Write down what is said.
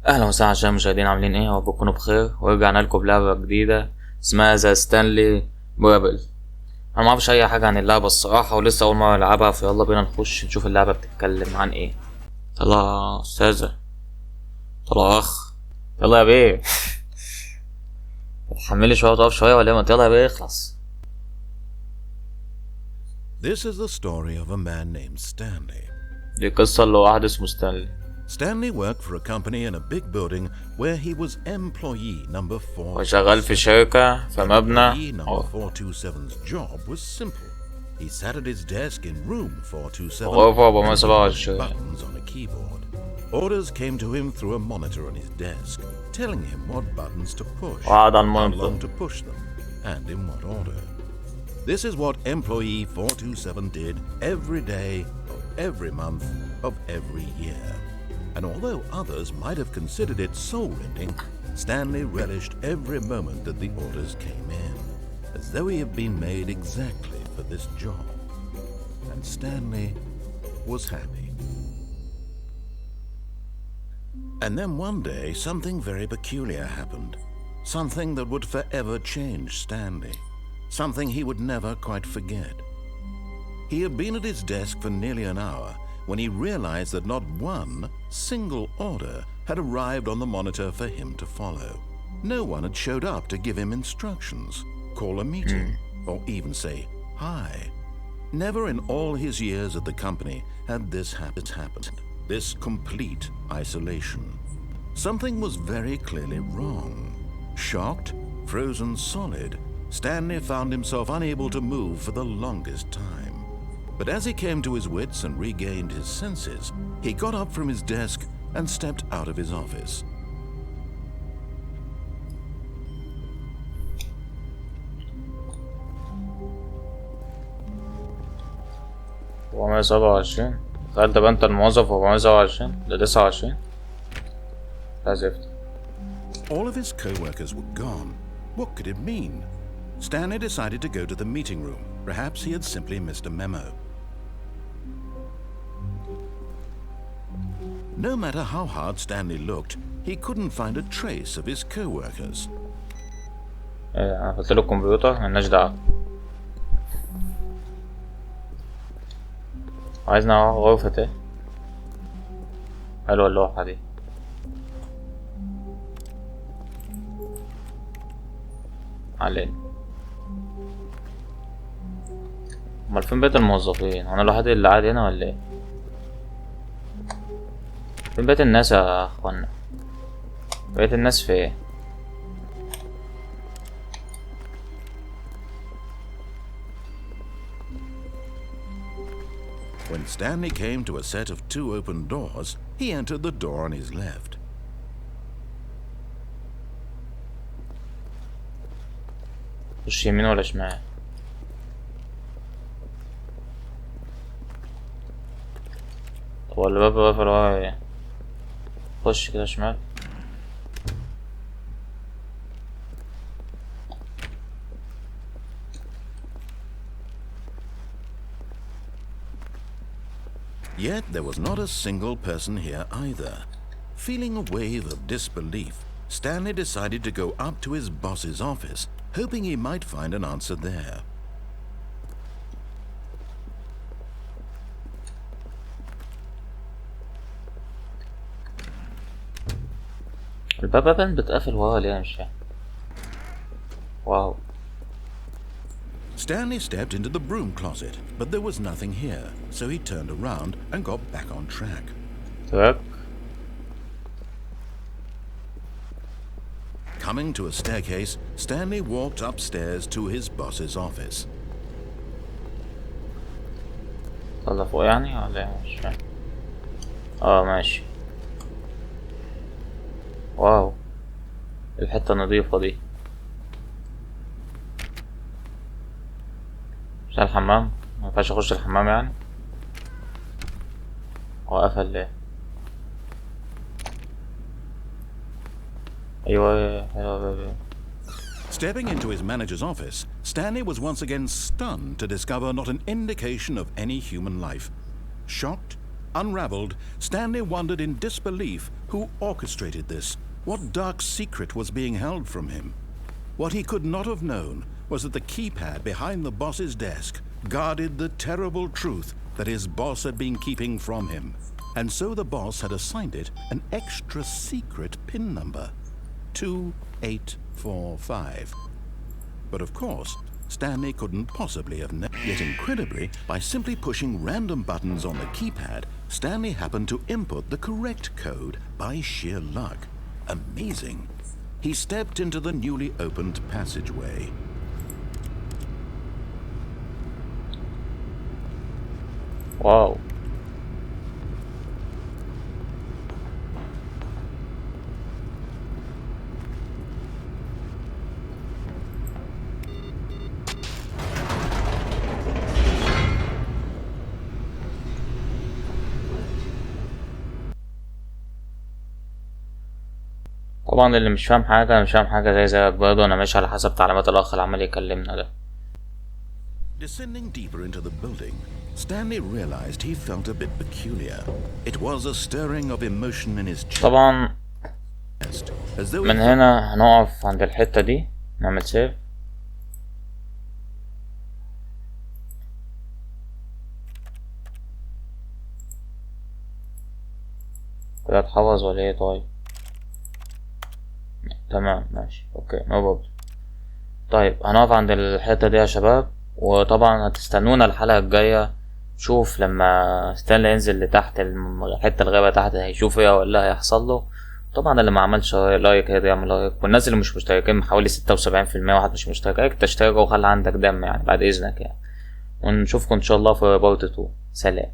اهلا وسهلا عشان المشاهدين، عاملين ايه؟ وبكونوا بخير. ورجعنا لكم بلعبه جديده اسمها ذا ستانلي بارابل. انا ما اعرفش اي حاجه عن اللعبه الصراحه، ولسه اول مره العبها، فيلا بينا نخش نشوف اللعبه بتتكلم عن ايه. يلا استاذه، يلا اخ، يلا يا بيه. تحملي شويه وتقف شويه ولا ما؟ يلا يا بيه اخلص. This is the story of a man named Stanley. دي قصه لواحد اسمه ستانلي. Stanley worked for a company in a big building where he was employee number 4. وشغال في شركه في مبنى. Employee number 427's job was simple. He sat at his desk in room 427 غرفه and 427. buttons on a keyboard. Orders came to him through a monitor on his desk, telling him what buttons to push, وقعد على how المونيتور. long to push them, and in what order. This is what employee 427 did every day of every month of every year. And although others might have considered it soul-rending, Stanley relished every moment that the orders came in, as though he had been made exactly for this job. And Stanley was happy. And then one day, something very peculiar happened. Something that would forever change Stanley. Something he would never quite forget. He had been at his desk for nearly an hour when he realized that not one single order had arrived on the monitor for him to follow. No one had showed up to give him instructions, call a meeting, or even say hi. Never in all his years at the company had this happened. This complete isolation. Something was very clearly wrong. Shocked, frozen solid, Stanley found himself unable to move for the longest time. But as he came to his wits and regained his senses, he got up from his desk and stepped out of his office. ومية سبعة وعشرين. تخيل تبقى انت الموظف ومية سبعة وعشرين، ده 29. لا زفت. All of his co-workers were gone. What could it mean? Stanley decided to go to the meeting room. Perhaps he had simply missed a memo. No matter how hard Stanley looked, he couldn't find a trace of his co-workers. ايه، انا قلت له الكمبيوتر ملناش دعوة. عايزنا نروح غرفة ايه؟ حلوة اللوحة دي. علينا. امال فين بيت الموظفين؟ انا الوحيد اللي قاعد هنا ولا ايه؟ فين بيت الناس يا اخوانا؟ بيت الناس في ايه؟ When Stanley came to a set of 2 open doors, he entered the door on his left. مش يمين ولا شمال؟ هو الباب واقف ولا هو ايه؟ خش كده شمال. Yet there was not a single person here either. Feeling a wave of disbelief, Stanley decided to go up to his boss's office, hoping he might find an answer there. الباب ابدا بتقفل ورا ليه؟ مش فاهم. واو. Stanley stepped into the broom closet, but there was nothing here, so he turned around and got back on track. تراك. Coming to a staircase, Stanley walked upstairs to his boss's office. طلع فوق يعني ولا ايه؟ مش فاهم. ماشي. واو، الحتة النظيفة دي. مش ده الحمام؟ مينفعش اخش الحمام يعني؟ هو قفل ليه؟ ايوه. Stepping into his manager's office, Stanley was once again stunned to discover not an indication of any human life. Shocked, Unraveled, Stanley wondered in disbelief who orchestrated this, what dark secret was being held from him. What he could not have known was that the keypad behind the boss's desk guarded the terrible truth that his boss had been keeping from him. And so the boss had assigned it an extra secret PIN number, 2845. But of course, Stanley couldn't possibly have known. Yet incredibly, by simply pushing random buttons on the keypad, Stanley happened to input the correct code by sheer luck. Amazing. He stepped into the newly opened passageway. واو. طبعا اللي مش فاهم حاجة، انا مش فاهم حاجة زيك برضه، انا ماشي على حسب تعليمات الاخ اللي عمال يكلمنا ده. Descending deeper into the building, Stanley realized he felt a bit peculiar. It was a stirring of emotion in his chest. طبعا as though من هنا هنقف عند الحتة دي، نعمل سيف. كده اتحفظ ولا ايه؟ طيب تمام ماشي اوكي نو بروبلم. طيب هنقف عند الحتة دي يا شباب، وطبعا هتستنونا الحلقة الجاية. شوف لما ستانلي ينزل لتحت الحتة الغابة تحت هيشوف ايه ولا هيحصل له. طبعا اللي ما عملش لايك هيقدر يعمل لايك، والناس اللي مش مشتركين حوالي 76% واحد مش مشترك، تشترك وخلي عندك دم يعني بعد اذنك يعني. ونشوفكم ان شاء الله في بارت 2. سلام.